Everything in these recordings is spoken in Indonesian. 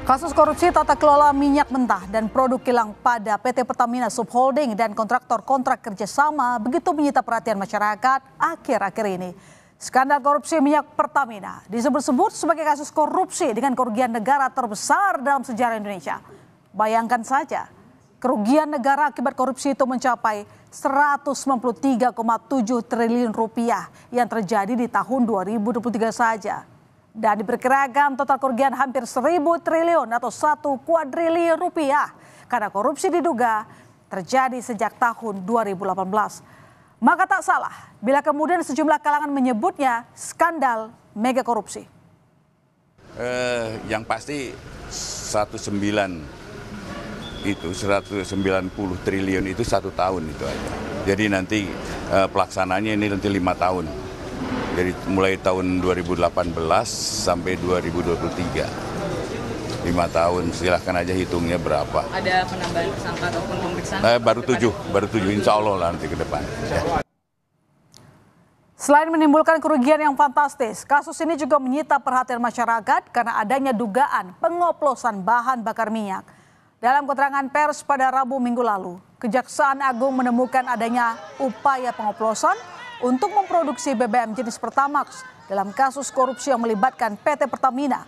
Kasus korupsi tata kelola minyak mentah dan produk kilang pada PT Pertamina Subholding dan kontraktor kontrak kerjasama begitu menyita perhatian masyarakat akhir-akhir ini. Skandal korupsi minyak Pertamina disebut-sebut sebagai kasus korupsi dengan kerugian negara terbesar dalam sejarah Indonesia. Bayangkan saja, kerugian negara akibat korupsi itu mencapai 193,7 triliun rupiah yang terjadi di tahun 2023 saja. Dan diperkirakan total kerugian hampir 1.000 triliun atau 1 kuadriliun rupiah karena korupsi diduga terjadi sejak tahun 2018. Maka tak salah bila kemudian sejumlah kalangan menyebutnya skandal mega korupsi. Yang pasti 190 triliun itu 1 tahun itu aja. Jadi nanti pelaksananya ini nanti 5 tahun. Jadi mulai tahun 2018 sampai 2023. 5 tahun, silahkan aja hitungnya berapa. Ada penambahan tersangka ataupun pemeriksaan? Baru 7, insya Allah lah nanti ke depan. Ya. Selain menimbulkan kerugian yang fantastis, kasus ini juga menyita perhatian masyarakat karena adanya dugaan pengoplosan bahan bakar minyak. Dalam keterangan pers pada Rabu minggu lalu, Kejaksaan Agung menemukan adanya upaya pengoplosan untuk memproduksi BBM jenis Pertamax dalam kasus korupsi yang melibatkan PT Pertamina.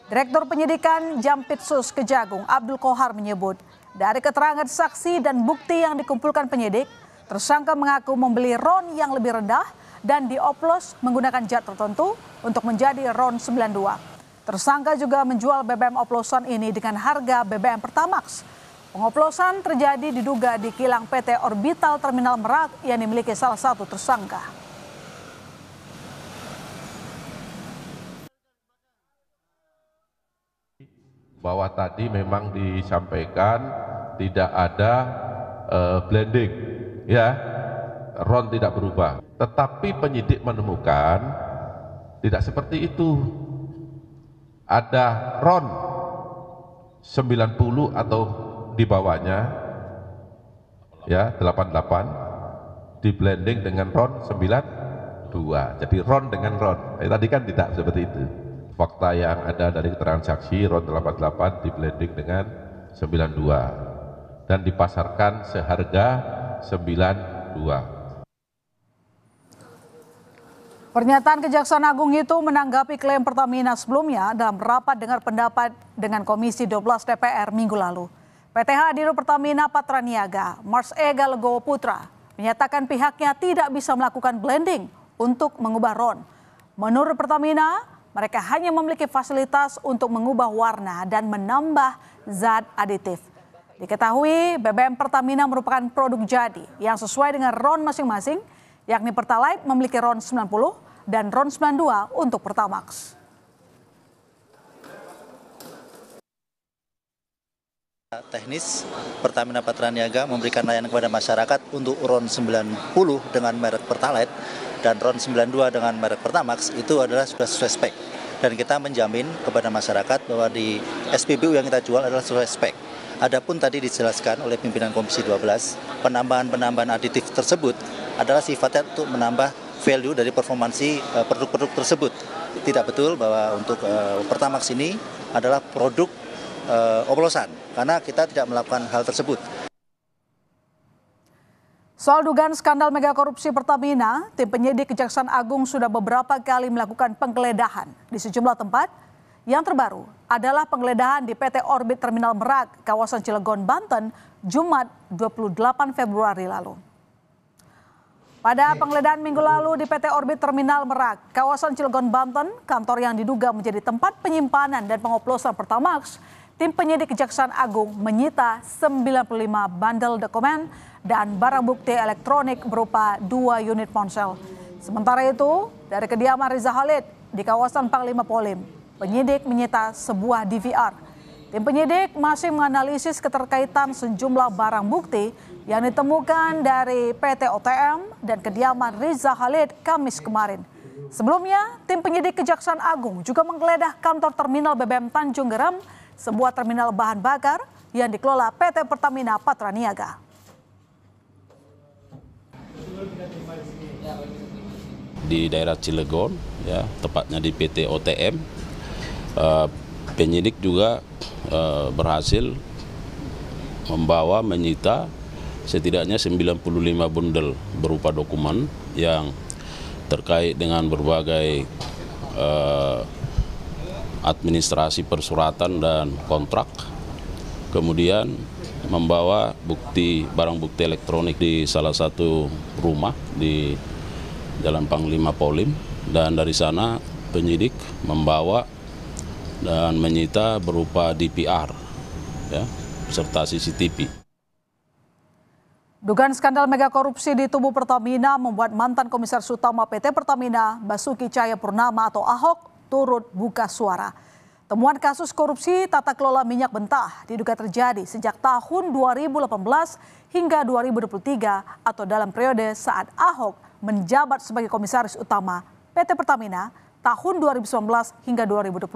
Direktur Penyidikan Jampitsus Kejagung Abdul Kohar menyebut, dari keterangan saksi dan bukti yang dikumpulkan penyidik, tersangka mengaku membeli RON yang lebih rendah dan dioplos menggunakan zat tertentu untuk menjadi RON 92. Tersangka juga menjual BBM oplosan ini dengan harga BBM Pertamax. Pengoplosan terjadi diduga di kilang PT Orbital Terminal Merak yang dimiliki salah satu tersangka. Bahwa tadi memang disampaikan tidak ada blending, ya, RON tidak berubah. Tetapi penyidik menemukan tidak seperti itu. Ada RON 90 atau di bawahnya, ya 88, di blending dengan RON 92. Jadi RON dengan RON. Tadi kan tidak seperti itu. Fakta yang ada dari keterangan saksi, RON 88 di blending dengan 92 dan dipasarkan seharga 92. Pernyataan Kejaksaan Agung itu menanggapi klaim Pertamina sebelumnya dalam rapat dengar pendapat dengan Komisi 12 DPR minggu lalu. PTH Dirut Pertamina Patraniaga, Mars Ega Legowo Putra, menyatakan pihaknya tidak bisa melakukan blending untuk mengubah RON. Menurut Pertamina, mereka hanya memiliki fasilitas untuk mengubah warna dan menambah zat aditif. Diketahui BBM Pertamina merupakan produk jadi yang sesuai dengan RON masing-masing, yakni Pertalite memiliki RON 90 dan RON 92 untuk Pertamax. Teknis, Pertamina Patraniaga memberikan layanan kepada masyarakat untuk RON 90 dengan merek Pertalite dan RON 92 dengan merek Pertamax itu adalah sudah sesuai spek. Dan kita menjamin kepada masyarakat bahwa di SPBU yang kita jual adalah sesuai spek. Adapun tadi dijelaskan oleh pimpinan Komisi 12, penambahan aditif tersebut adalah sifatnya untuk menambah value dari performansi produk-produk tersebut. Tidak betul bahwa untuk Pertamax ini adalah produk oplosan, karena kita tidak melakukan hal tersebut. Soal dugaan skandal mega korupsi Pertamina, tim penyidik Kejaksaan Agung sudah beberapa kali melakukan penggeledahan di sejumlah tempat. Yang terbaru adalah penggeledahan di PT Orbit Terminal Merak, kawasan Cilegon, Banten, Jumat 28 Februari lalu. Pada penggeledahan minggu lalu di PT Orbit Terminal Merak, kawasan Cilegon, Banten, kantor yang diduga menjadi tempat penyimpanan dan pengoplosan Pertamax, tim penyidik Kejaksaan Agung menyita 95 bandel dokumen dan barang bukti elektronik berupa 2 unit ponsel. Sementara itu, dari kediaman Riza Khalid di kawasan Panglima Polim, penyidik menyita sebuah DVR. Tim penyidik masih menganalisis keterkaitan sejumlah barang bukti yang ditemukan dari PT OTM dan kediaman Riza Khalid Kamis kemarin. Sebelumnya, tim penyidik Kejaksaan Agung juga menggeledah kantor terminal BBM Tanjung Geram, sebuah terminal bahan bakar yang dikelola PT Pertamina Patraniaga. Di daerah Cilegon, ya, tepatnya di PT OTM, penyidik juga berhasil menyita setidaknya 95 bundel berupa dokumen yang terkait dengan berbagai administrasi persuratan dan kontrak. Kemudian membawa barang bukti elektronik di salah satu rumah di Jalan Panglima Polim, dan dari sana penyidik membawa dan menyita berupa DPR ya, serta CCTV. Dugaan skandal mega korupsi di tubuh Pertamina membuat mantan Komisaris Utama PT Pertamina Basuki Cahayapurnama atau Ahok turut buka suara. Temuan kasus korupsi tata kelola minyak mentah diduga terjadi sejak tahun 2018 hingga 2023 atau dalam periode saat Ahok menjabat sebagai Komisaris Utama PT Pertamina tahun 2019 hingga 2024.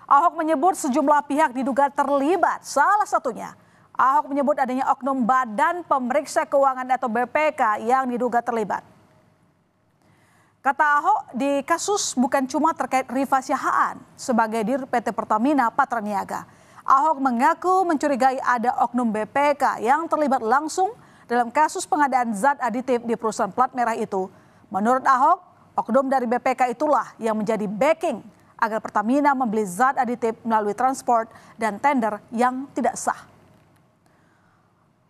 Ahok menyebut sejumlah pihak diduga terlibat, salah satunya Ahok menyebut adanya oknum Badan Pemeriksa Keuangan atau BPK yang diduga terlibat. Kata Ahok, di kasus bukan cuma terkait Rifa Siahaan sebagai dir PT Pertamina Patraniaga. Ahok mengaku mencurigai ada oknum BPK yang terlibat langsung dalam kasus pengadaan zat aditif di perusahaan plat merah itu. Menurut Ahok, oknum dari BPK itulah yang menjadi backing agar Pertamina membeli zat aditif melalui transport dan tender yang tidak sah.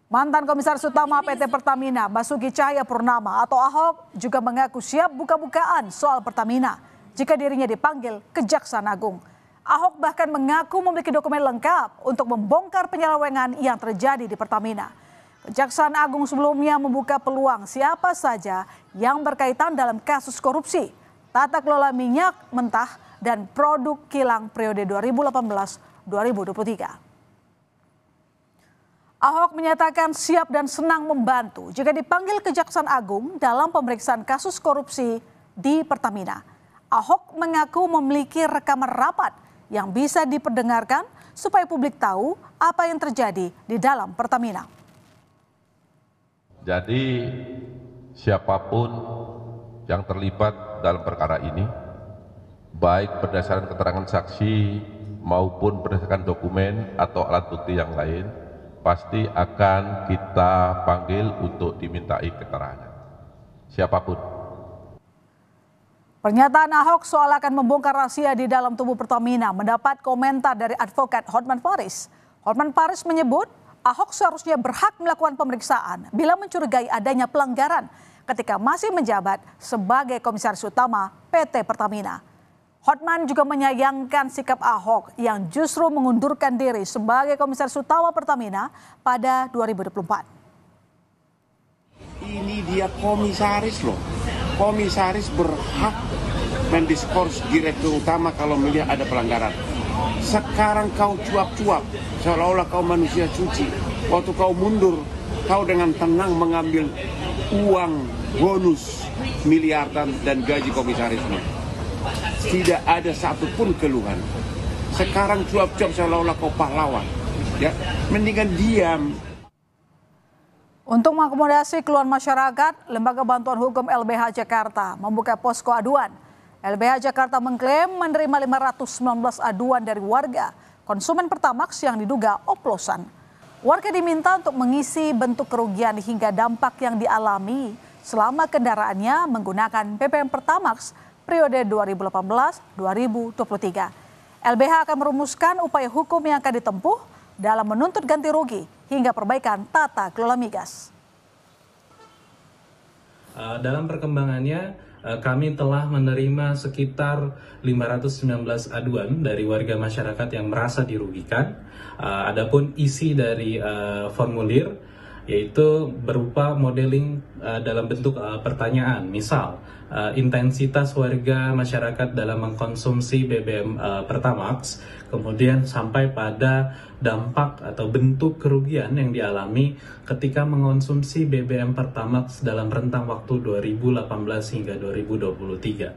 Mantan Komisaris Utama PT Pertamina Basuki Cahayapurnama atau Ahok juga mengaku siap buka-bukaan soal Pertamina jika dirinya dipanggil Kejaksaan Agung. Ahok bahkan mengaku memiliki dokumen lengkap untuk membongkar penyelewengan yang terjadi di Pertamina. Kejaksaan Agung sebelumnya membuka peluang siapa saja yang berkaitan dalam kasus korupsi, tata kelola minyak mentah, dan produk kilang periode 2018-2023. Ahok menyatakan siap dan senang membantu jika dipanggil Kejaksaan Agung dalam pemeriksaan kasus korupsi di Pertamina. Ahok mengaku memiliki rekaman rapat yang bisa diperdengarkan supaya publik tahu apa yang terjadi di dalam Pertamina. Jadi siapapun yang terlibat dalam perkara ini, baik berdasarkan keterangan saksi maupun berdasarkan dokumen atau alat bukti yang lain, pasti akan kita panggil untuk dimintai keterangan. Siapapun. Pernyataan Ahok soal akan membongkar rahasia di dalam tubuh Pertamina mendapat komentar dari advokat Hotman Paris. Hotman Paris menyebut Ahok seharusnya berhak melakukan pemeriksaan bila mencurigai adanya pelanggaran ketika masih menjabat sebagai Komisaris Utama PT Pertamina. Hotman juga menyayangkan sikap Ahok yang justru mengundurkan diri sebagai Komisaris Utama Pertamina pada 2024. Ini dia komisaris loh. Komisaris berhak mendiskors direktur utama kalau melihat ada pelanggaran. Sekarang kau cuap-cuap seolah-olah kau manusia suci. Waktu kau mundur, kau dengan tenang mengambil uang bonus miliaran dan gaji komisarisnya. Tidak ada satupun keluhan. Sekarang cuap-cuap seolah-olah kau pahlawan. Ya, mendingan diam. Untuk mengakomodasi keluhan masyarakat, Lembaga Bantuan Hukum LBH Jakarta membuka posko aduan. LBH Jakarta mengklaim menerima 519 aduan dari warga konsumen Pertamax yang diduga oplosan. Warga diminta untuk mengisi bentuk kerugian hingga dampak yang dialami selama kendaraannya menggunakan BBM Pertamax periode 2018-2023. LBH akan merumuskan upaya hukum yang akan ditempuh dalam menuntut ganti rugi hingga perbaikan tata kelola migas. Dalam perkembangannya, kami telah menerima sekitar 519 aduan dari warga masyarakat yang merasa dirugikan. Adapun isi dari formulir yaitu berupa modeling dalam bentuk pertanyaan, misal intensitas warga masyarakat dalam mengkonsumsi BBM Pertamax, kemudian sampai pada dampak atau bentuk kerugian yang dialami ketika mengonsumsi BBM Pertamax dalam rentang waktu 2018 hingga 2023.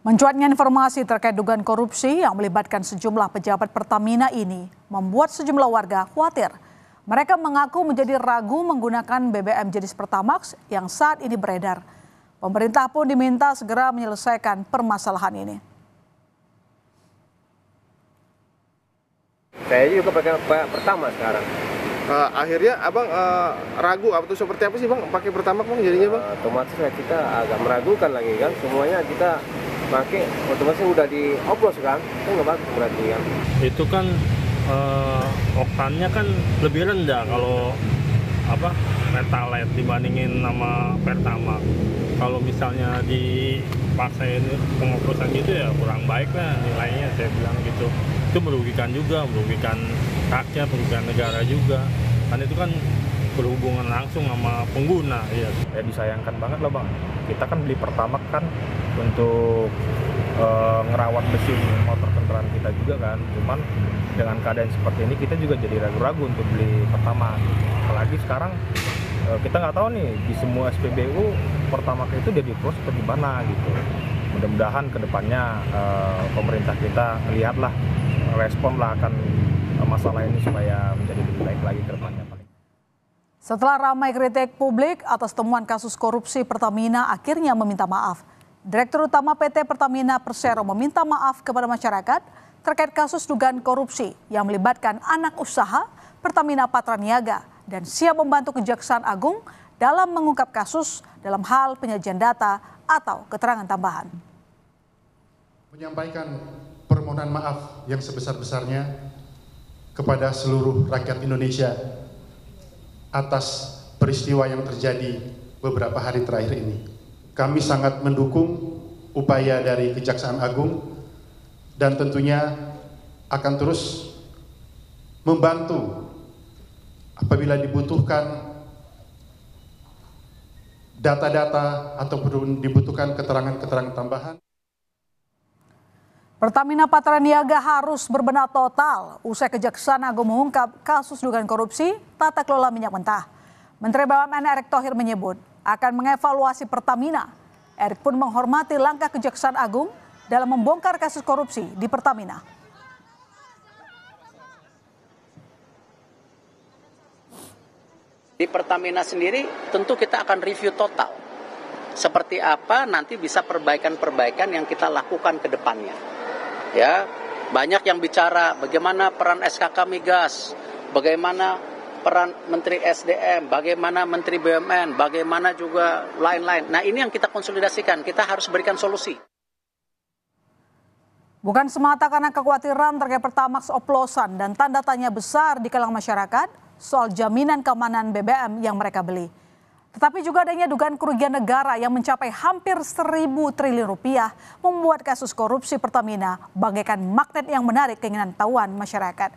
Mencuatnya informasi terkait dugaan korupsi yang melibatkan sejumlah pejabat Pertamina ini membuat sejumlah warga khawatir. Mereka mengaku menjadi ragu menggunakan BBM jenis Pertamax yang saat ini beredar. Pemerintah pun diminta segera menyelesaikan permasalahan ini. Saya juga pakai Pertamax sekarang. Akhirnya abang ragu atau seperti apa sih bang pakai Pertamax bang jadinya bang? Otomatis lah kita agak meragukan lagi kan, semuanya kita pakai otomatis udah dioplos kan, itu nggak bagus berarti kan. Itu kan oktannya kan lebih rendah kalau Pertalite dibandingin sama Pertamax. Kalau misalnya dipaksain pengoplosan gitu ya kurang baik lah nilainya, saya bilang gitu. Itu merugikan juga, merugikan rakyat, merugikan negara juga. Kan itu kan berhubungan langsung sama pengguna. Ya disayangkan banget lah bang. Kita kan beli Pertamax kan untuk ngerawat mesin motor kendaraan kita juga kan. Cuman dengan keadaan seperti ini kita juga jadi ragu-ragu untuk beli Pertamax. Apalagi sekarang kita nggak tahu nih di semua SPBU Pertamax itu udah di-close atau gimana gitu. Mudah-mudahan kedepannya pemerintah kita lihatlah, respon lah akan masalah ini supaya menjadi lebih baik lagi ke depannya. Setelah ramai kritik publik atas temuan kasus korupsi Pertamina akhirnya meminta maaf. Direktur Utama PT Pertamina Persero meminta maaf kepada masyarakat terkait kasus dugaan korupsi yang melibatkan anak usaha Pertamina Patraniaga dan siap membantu Kejaksaan Agung dalam mengungkap kasus dalam hal penyajian data atau keterangan tambahan. Menyampaikan permohonan maaf yang sebesar-besarnya kepada seluruh rakyat Indonesia atas peristiwa yang terjadi beberapa hari terakhir ini. Kami sangat mendukung upaya dari Kejaksaan Agung dan tentunya akan terus membantu apabila dibutuhkan data-data ataupun dibutuhkan keterangan-keterangan tambahan. Pertamina Patraniaga harus berbenah total usai Kejaksaan Agung mengungkap kasus dugaan korupsi tata kelola minyak mentah. Menteri BUMN Erick Thohir menyebut akan mengevaluasi Pertamina. Erick pun menghormati langkah Kejaksaan Agung dalam membongkar kasus korupsi di Pertamina. Di Pertamina sendiri tentu kita akan review total. Seperti apa nanti bisa perbaikan-perbaikan yang kita lakukan ke depannya. Ya, banyak yang bicara bagaimana peran SKK Migas, bagaimana peran Menteri SDM, bagaimana Menteri BUMN, bagaimana juga lain-lain. Nah, ini yang kita konsolidasikan, kita harus berikan solusi. Bukan semata karena kekhawatiran terkait Pertamax oplosan dan tanda tanya besar di kalangan masyarakat soal jaminan keamanan BBM yang mereka beli. Tetapi juga adanya dugaan kerugian negara yang mencapai hampir 1.000 triliun rupiah membuat kasus korupsi Pertamina bagaikan magnet yang menarik keinginan tahuan masyarakat.